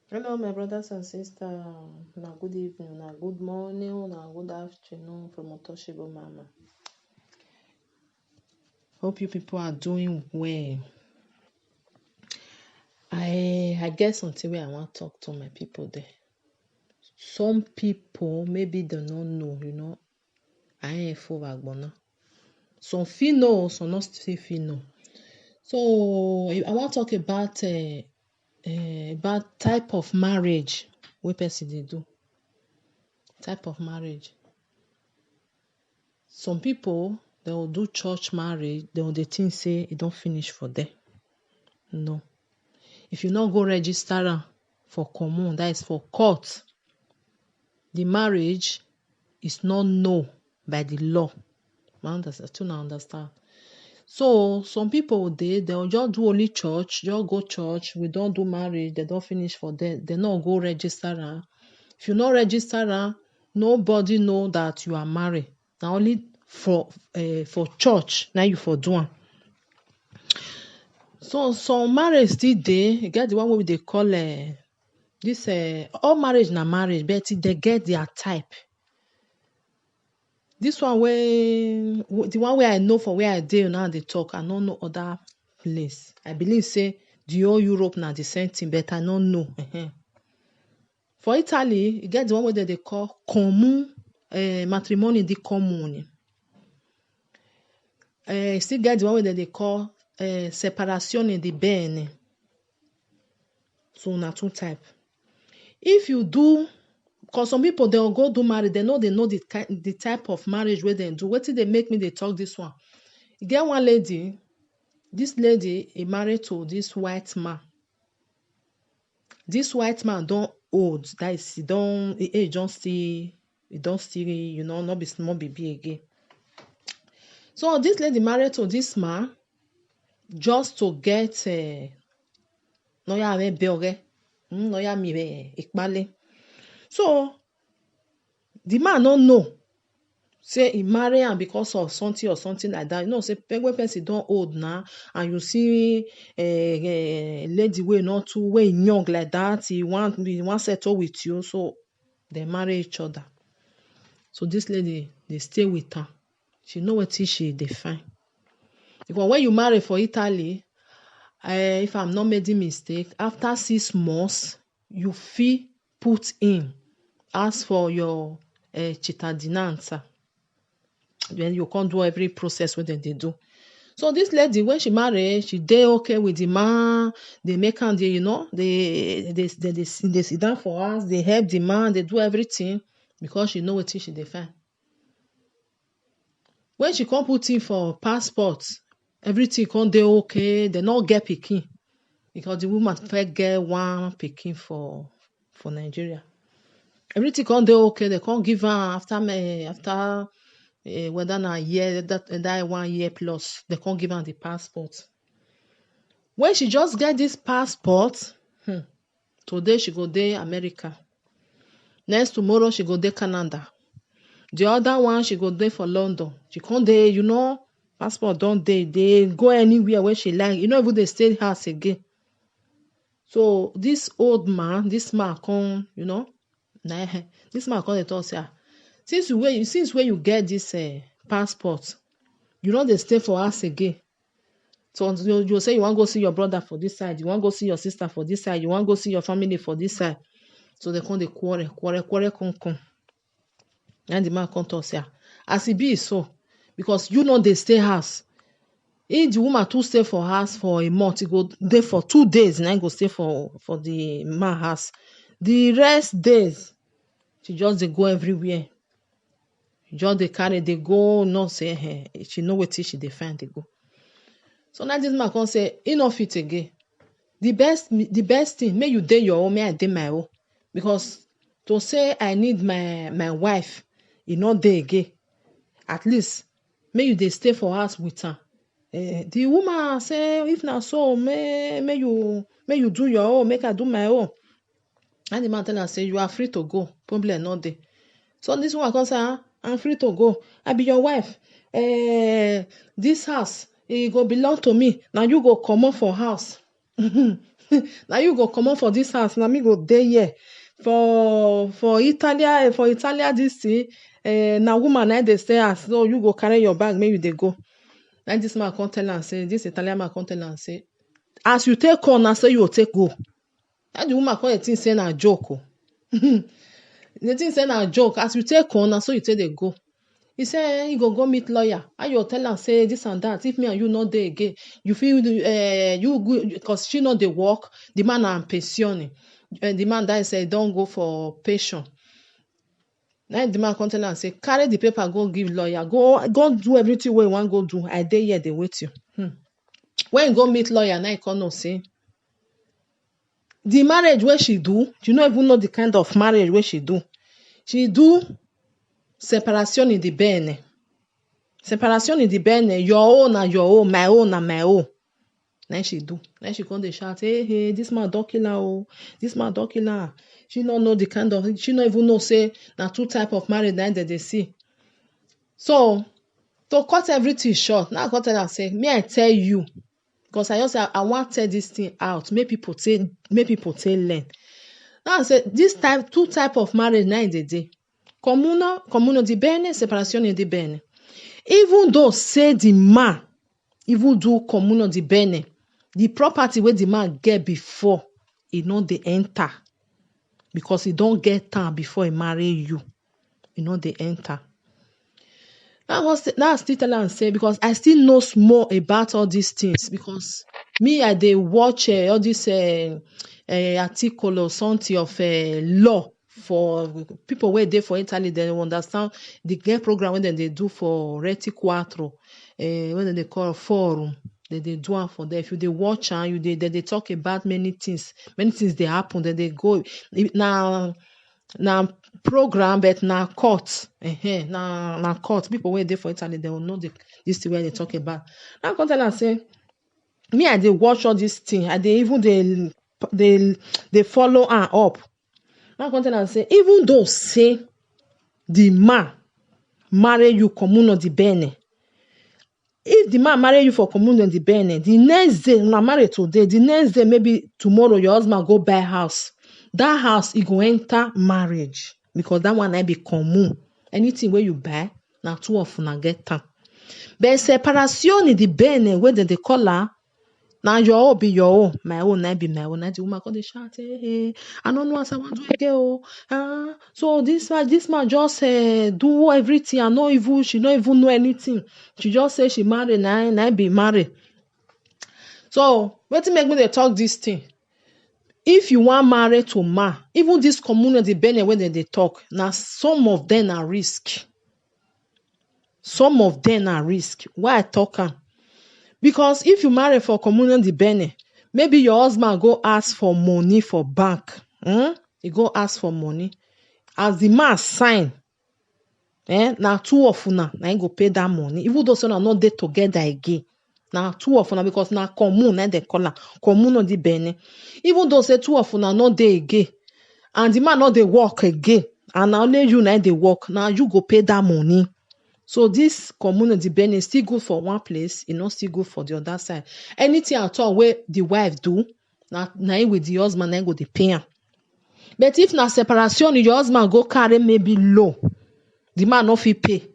Hello, my brothers and sisters. Na good evening, na good morning, na good afternoon from Untouchable Mama. Hope you people are doing well. I get something where I want to talk to my people there. Some people maybe they don't know, I ain't full agbona. Some feel know, some not still feel know. So I want to talk about type of marriage wey person dey do. Type of marriage. Some people they will do church marriage, they will think say it don't finish for them. No. If you not go register am for common, that is for court, the marriage is not known by the law. Understand. So some people they'll just do only church, just go church, we don't do marriage, they don't finish for them, they not go register am. If you not register am, nobody know that you are married. Now only for church, now you for do am. So some marriage still dey, you get the one wey we dey call this all marriage na marriage, but they get their type. This one the one where I know for where I dey now they talk, I don't know other place. I believe say the whole Europe na the same thing, but I don't know. For Italy, you get the one where they call common matrimony di comune. Still get the one where they call separazione di bene. So na two type. If you do, because some people they'll go do marriage, they know the type of marriage where they do. What did they make me they talk this one? You get one lady, this lady is married to this white man. This white man don't old, that is he don't still, not be small baby again. So this lady married to this man just to get so the man don't know say he marry am because of something or something like that. Say when person don't old now and you see a lady way not too way young like that, he want settle with you, so they marry each other. So this lady they stay with her. She know what she define. Because when you marry for Italy, if I'm not making mistake, after 6 months you feel put in as for your cittadinanza. Then you can't do every process what they do. So this lady, when she married, she dey okay with the man. They make her, they sit down for us. They help the man. They do everything because she know what she define. When she come put in for passport, everything come dey okay. They not get pikin because the woman first get one pikin for Nigeria. Everything come dey okay. They can't give her after whether na year that 1 year plus, they can't give her the passport. When she just get this passport, today she go dey America. Next tomorrow she go dey Canada. The other one she go dey for London. She can't dey, passport don't they go anywhere where she like. Even they stay house again. So this old man, this man come, this man come dey talk say, since where you get this passport, you know they stay for us again. So you say you want to go see your brother for this side, you want to go see your sister for this side, you want to go see your family for this side. So they come, they quarrel come. And the man come talk say, as it be so, because they stay house. If the woman too stay for house for a month, it go there for 2 days, and I go stay for the man house. The rest days, she just they go everywhere. Just they carry, they go, not say hey, she know what she they find, they go. So now this man come say, enough it again. The best thing, may you date your own, may I date my own. Because to say I need my wife, not there again. At least, may you they stay for us with her. The woman say, if not so, may you do your own, make I do my own. And the man tell her say, you are free to go, probably not there. So this woman come say, I'm free to go. I be your wife. This house, it go belong to me. Now you go come up for house. Now you go come on for this house. Now me go there here for Italia this thing. Now woman I they stay as so you go carry your bag. Maybe they go. Like this man come tell and say this Italian man come tell and say as you take on, I say you will take go. That the woman come the thing say na joke. The thing say na joke. As you take on, I so you take they go. He say he go meet lawyer. And you tell am say this and that. If me and you not there again, you feel you good because she not dey work. The man na pension. The man that say don't go for pension. Now the man come tell am say carry the paper go give lawyer. Go do everything wey you wan go do. I dey here dey wait you. When you go meet lawyer, now you come know say the marriage wey she do, you no even know the kind of marriage wey she do. She do separation in the bene. Separation in the bene. Your own na your own, my own na my own. Then she do. Then she come dey shout, hey, this man don kill her, oh. This man don kill her. She no know the kind of, she no even know say na two type of marriage that they see. So to cut everything short, now I come tell her say, me I tell you, because I just say I want to tell this thing out, make people learn. Now I say this two type of marriage now in the day. Communo di bene, separazione di bene. Even though say the man, even do communo di bene, the property where the man get before, he no dey enter. Because he don't get time before he marry you. You know they enter. Now I still tell her and say, because I still know more about all these things. Because me, I dey watch all this article or something of law for people where they for Italy, they understand the game program when they do for Reti Quattro, when they call forum, they do one for them. If you they watch and they talk about many things they happen, then they go now program, but now court, now court. People where they for Italy, they will know this thing where they talk about. Now come tell and say, me I they watch all this thing, and they even they follow her up. Now come tell and say, even though say the man marry you communo di bene, if the man marry you for communo di bene, the next day, not married today, the next day, maybe tomorrow, your husband go buy house. That house, he go enter marriage. Because that one I be common. Anything where you buy, now two of una get time. But separation di bene, where they call her, now your own be your own, my own I be my own. The woman come dey shout, hey, I don't know what I want to do. So this man just do everything. I know even she don't even know anything. She just say she married, and I be married. So wetin make me dey talk this thing? If you want marry to man, even this community bene when they talk, now some of them are risk. Some of them are risk. Why I talk am? Because if you marry for community bene, maybe your husband go ask for money for bank. He go ask for money. As the man sign, now two of una, now he go pay that money. Even though some are not there together again. Now two of una, because now commune, they call her communo di bene. Even though say two of una not there again, and the man not they work again, and now only you now they work, now you go pay that money. So this communo di bene is still good for one place, it's not still good for the other side. Anything at all where the wife do, now with the husband, then go the pay. But if na separation, your husband go carry maybe low, the man no fit pay.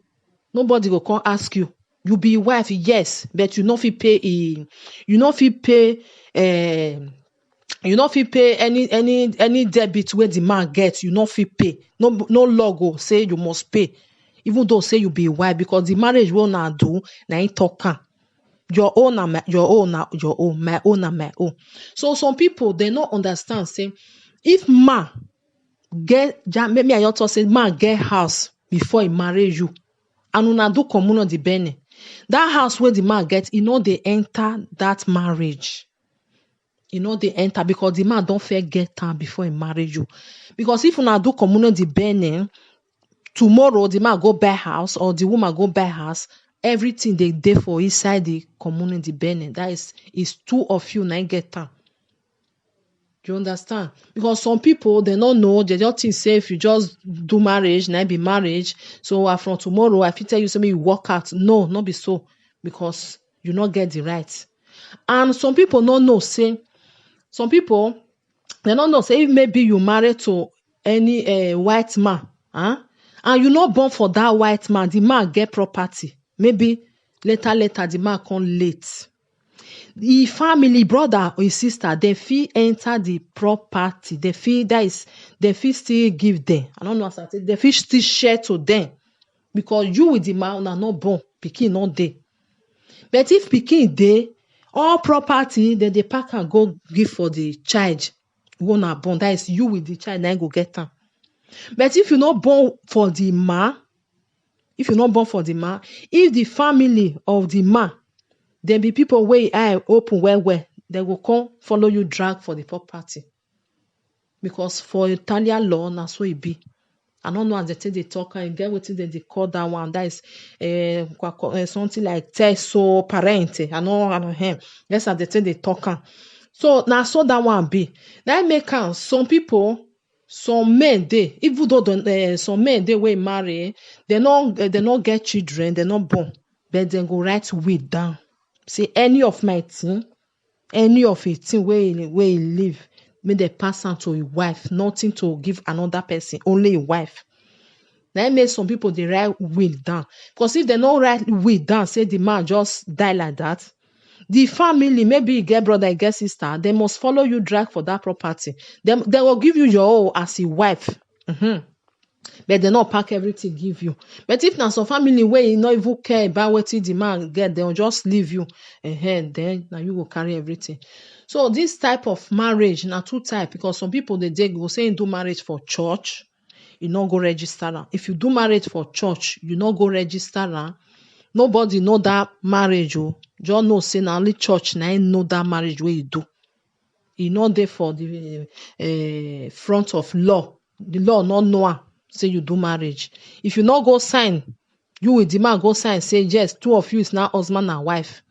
Nobody go come ask you. You be wife, yes, but you no fit pay. You no fit pay. You no fit pay any debit where the man gets. You no fit pay. No logo say you must pay. Even though say you be wife, because the marriage will not do, na in talk. Your own, your own, your own, my own, my own. So some people they not understand. Say if man get, maybe I also say man get house before he marry you, and una do communo di bene. That house where the man get, they enter that marriage. They enter because the man don't fair get time before he marry you. Because if una do communo di bene, tomorrow the man go buy house or the woman go buy house, everything they dey for inside the communo di bene. That is two of you now get time. You understand? Because some people they don't know, they just think say if you just do marriage, now be marriage. So from tomorrow, I fit tell you something you work out. No, not be so, because you not get the right. And some people don't know, say Some people, they don't know, say if maybe you married to any white man, and you not born for that white man, the man get property. Maybe later, the man come late. The family, brother or sister, they fit enter the property. They fit still give them. I don't know how to say. They fit still share to them. Because you with the man are not born, pikin not dey. But if pikin dey, all property then they pack and go give for the child who na born. That is you with the child, now go get am. But if you not born for the man, if the family of the man, then be people wey eye open well, they will come follow you drag for the property. Because for Italian law, na so it be. I don't know as they take the talk and get what they call that one. That is something like terzo parente. I know him. That's how they take the talk. So now so that one be. That make some people, some men they, even though some men they will marry, they not get children, they not born, but they go write will down. Say any of my thing, any of it thing where he live, may they pass on to a wife, nothing to give another person, only a wife. That make some people they write will down. Because if they not write will down, say the man just die like that, the family, maybe you get brother, you get sister, they must follow you drag for that property. They will give you your own as a wife. But they not pack everything give you. But if now some family where you not even care about what the man get, they'll just leave you. Then now you will carry everything. So this type of marriage, now two type, because some people they go say do marriage for church, you not go register her. If you do marriage for church, you not go register her. Nobody know that marriage. Just know say now only church now know that marriage where you do. You not there for the front of law. The law not know say you do marriage. If you not go sign, you with the man go sign, say yes, two of you is now husband and wife.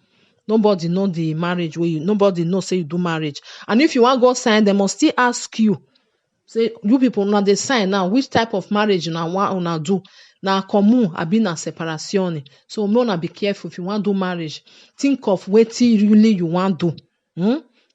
Nobody know the marriage where nobody know say you do marriage. And if you want go sign, they must still ask you. Say you people now they sign now, which type of marriage you want do? Na common, abi na separation. So una be careful if you want do marriage. Think of wetin really you want do.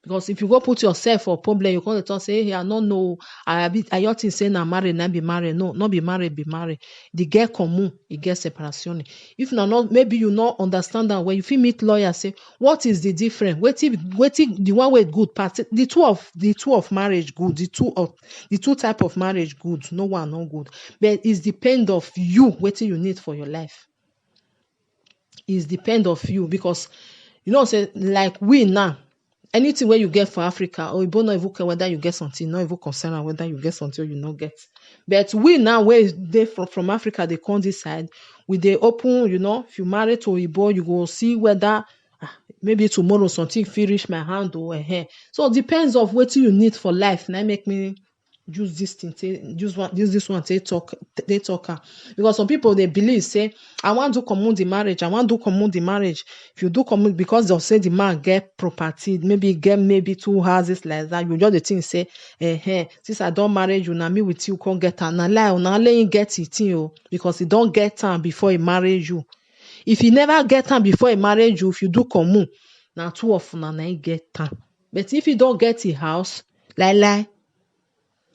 Because if you go put yourself for problem, you come to talk say, hey, I don't know. I ought to say na married, na be married. No, not be married, be married. The get common, it get separation. If not, maybe you not understand that when you feel meet lawyer say, what is the difference? Waiting the one way good part. The two of marriage good. The two type of marriage good. No one no good. But it's depend of you what you need for your life. It's depend of you because you know say like we now. Anything where you get for Africa, or you don't even care whether you get something, not even concerned whether you get something or you not get. But we now, where they from Africa, they come this side, with the open, if you marry to Igbo, you go see whether maybe tomorrow something finish my hand or hair. So it depends of what you need for life. Now make me use this thing, use this one, they talk. Because some people they believe say, I want to commute the marriage. If you do commute, because they'll say the man get property, maybe 2 houses like that. You just the thing say, since I don't marry you, now me with you can't get her. Now lie, now let him get it, because he don't get time before he marry you. If he never get time before he marry you, if you do commute, now too often now he get time. But if you don't get a house, lie,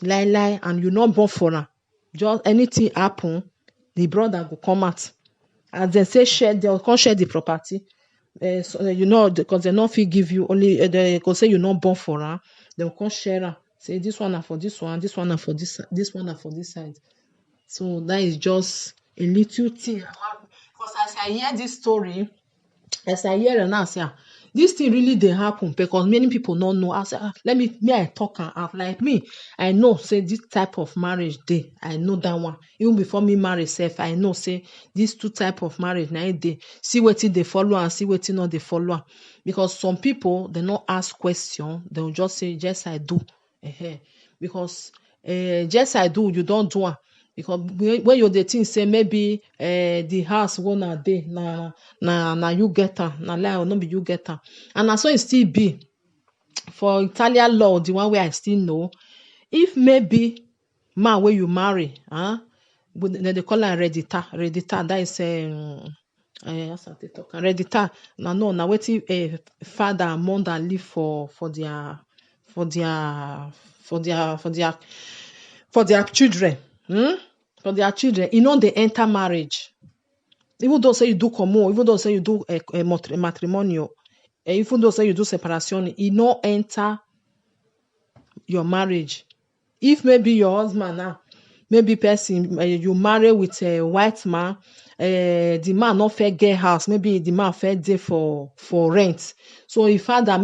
and you not born for her, just anything happen, the brother go come out. As they say they'll come share the property. Because they not fit give you only they go say you not born for her, they'll come share her. Say this one are for this one, this one are for this one are for this side. So that is just a little thing. Because as I hear this story, as I hear and I say, this thing really dey happen because many people don't know. I say, I talk out like me. I know say this type of marriage dey. I know that one. Even before me marry self, I know say these two type of marriage now dey. See wetin they follow and see wetin not they follow. Because some people they not ask question, they'll just say yes I do. Because yes I do, you don't do it. Because when you the thing say maybe the house wanna dey na you get her, na lie or not be you get her. And na so it still be for Italian law, the one way I still know, if maybe man where you marry, they call her heredità, that is heredità. Now wetin father and mother leave for for their children. For their children, they enter marriage. Even though say you do commun, even though say you do a matrimonial, even though say you do separation, no enter your marriage. If maybe your husband now, maybe person you marry with a white man, the man not fair get house, maybe the man fair day for rent. So if father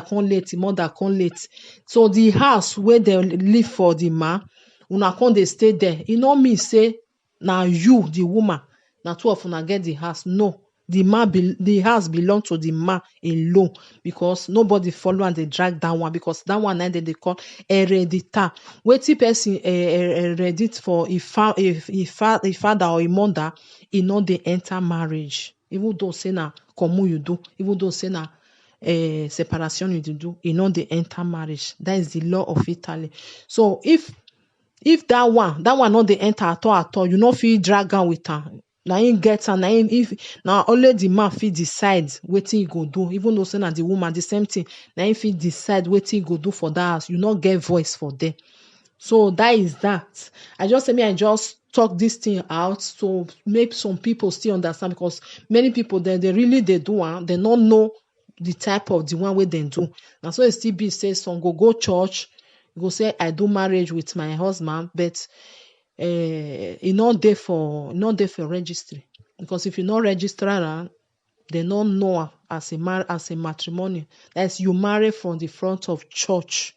come late, the mother come late. So the house where they live for the man, una come they stay there. You know me say now you the woman, now two of una get the house. No, the house belong to the man alone, because nobody follow and they drag that one, because that one now they call hereditary. Wetin person heredit for if father or a mother, no dey enter marriage. Even though say na commun you do, even though say na separation you do, no dey enter marriage. That is the law of Italy. So if that one no dey enter at all, you no fit drag am with am. Na him get am, na only the man fit decide wetin he go do. Even though say na the woman, the same thing. Na him fit decide wetin he go do for that house. You no get voice for them. So that is that. I just say I just talk this thing out to make some people still understand, because many people they really they do one, they don't know the type of the one way they do. And so it still be say some go church, go say I do marriage with my husband, but not there for registry, because if you not register, they don't know as a matrimony. That's you marry from the front of church,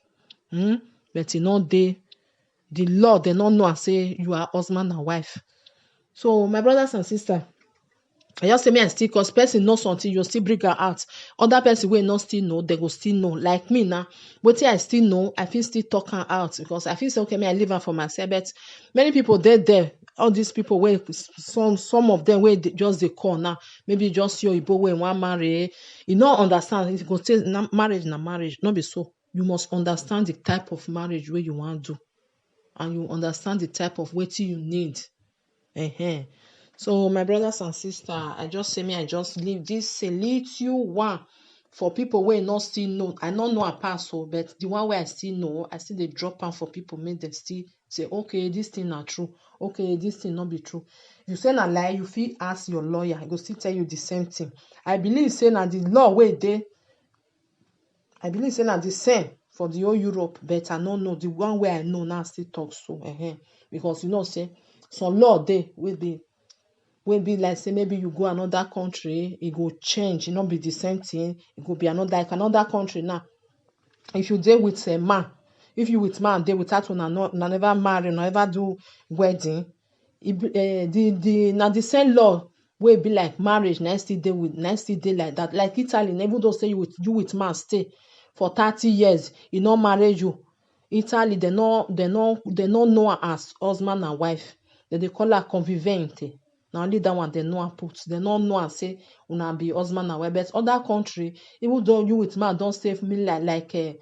but not there. The law they don't know and say you are husband and wife. So my brothers and sisters, I just say me and still, because person know something, you still bring her out. Other person will not still know, they go still know. Like me now, but I still know, I feel still talk her out, because I feel say okay, me I leave her for myself. But many people there, all these people where some of them where just they call now, maybe just your Igbo way one marry, you don't understand. If you go say marriage, not be so. You must understand the type of marriage where you want to do, and you understand the type of what you need. So my brothers and sisters, I just say me I just leave this a little one for people where not still know. I don't know a pass, but the one where I still know, I still they drop out for people, make them still say, okay, this thing not true, okay, this thing not be true. If you say a lie, you feel ask your lawyer, I go still tell you the same thing. I believe saying that the law where they, I believe saying that the same for the whole Europe, but I don't know the one where I know now still talk so, because you know say some law they will be like say maybe you go another country, it go change, it not be the same thing. It could be another country now. If you deal with a man, if you with man they without one never marry, never do wedding, the same law will be like marriage. Next day like that. Like Italy, even though say you with man stay for 30 years, you not marry you. Italy they no know her as husband and wife. They call her convivente. Now only that one they know and put. They don't know and say una be husband and wife. But other country, even though you with man don't stay me like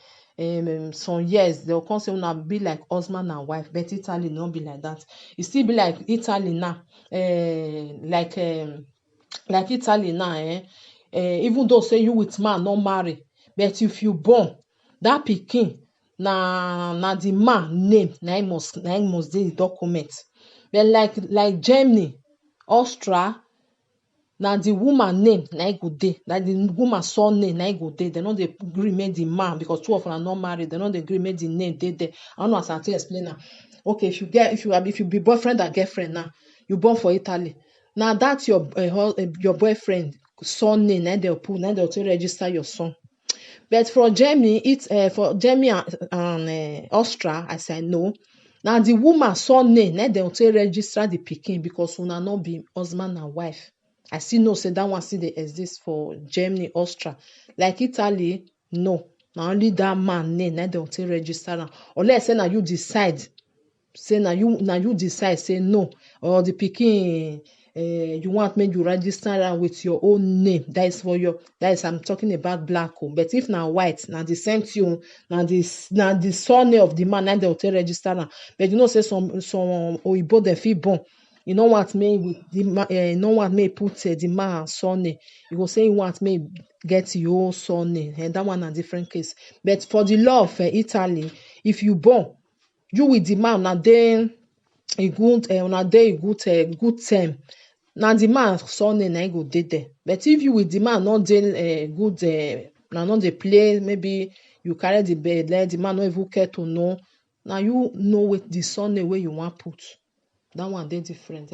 some years, they'll come say una be like husband and wife. But Italy don't be like that. It still be like Italy now. Like Italy now, even though say you with man not marry, but if you born that pikin na the man name na him must dey the document. But like Germany, Austria, na the woman name na it go dey, like the woman son name na it go dey. They no dey gree make the man, because two of them are not married, they no dey gree make the name dey there. I don't know as I to explain now. Okay, if you be boyfriend and girlfriend now, you born for Italy. Now that's your boyfriend son name na they'll put, na they'll register your son. But for Germany, for Germany and Austria, I say no. Now the woman son name, na dem take register the pikin, because una no be husband and wife. I still know say that one still dey exist for Germany, Austria. Like Italy, no. Na only that man name na dem take register am. Unless say na you decide, say na you decide say no, or the pikin you want make you register am with your own name. That is I'm talking about black. But if na white, na the same thing, na the surname of the man na dem take register am. But you know say some Oyibo dem fit born You know what me with the no want me put the man son name. You go say you want me get your son name, and that one a different case. But for the law of Italy, if you born, you with the man na then a good una dey good term. Na the man son name na go dey there. But if you with the man not dey good na not dey play, maybe you carry the bed, let the man no even care to know. Now you know with the son name where you want put. That one dey different.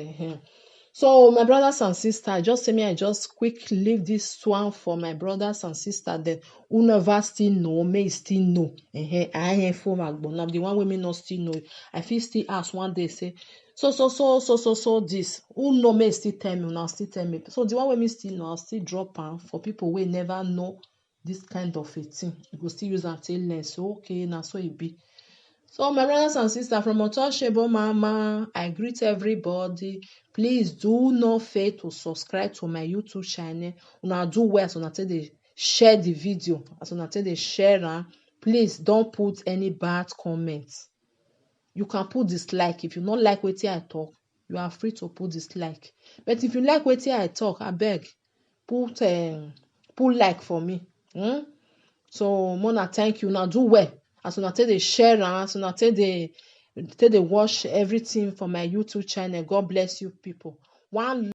So my brothers and sisters, just say me I just quick leave this one for my brothers and sisters then who never still know, may still know. I ain't for my now the one wey me not still know. I feel still ask one day say so this. Who know may still tell me, now still tell me. So the one wey me still know, I'll still drop am for people wey never know this kind of a thing. You go still use am take learn. So okay, now so it be. So my brothers and sisters from Untouchable Mama, I greet everybody. Please do not fail to subscribe to my YouTube channel. Una do well as una take dey share the video, as una take dey share am. Please don't put any bad comments. You can put dislike. If you not like wetin I talk, you are free to put dislike. But if you like wetin I talk, abeg put like for me. So Mona, thank you. Now do well. As una take dey share am, as una take dey watch everything for my YouTube channel. God bless you people. One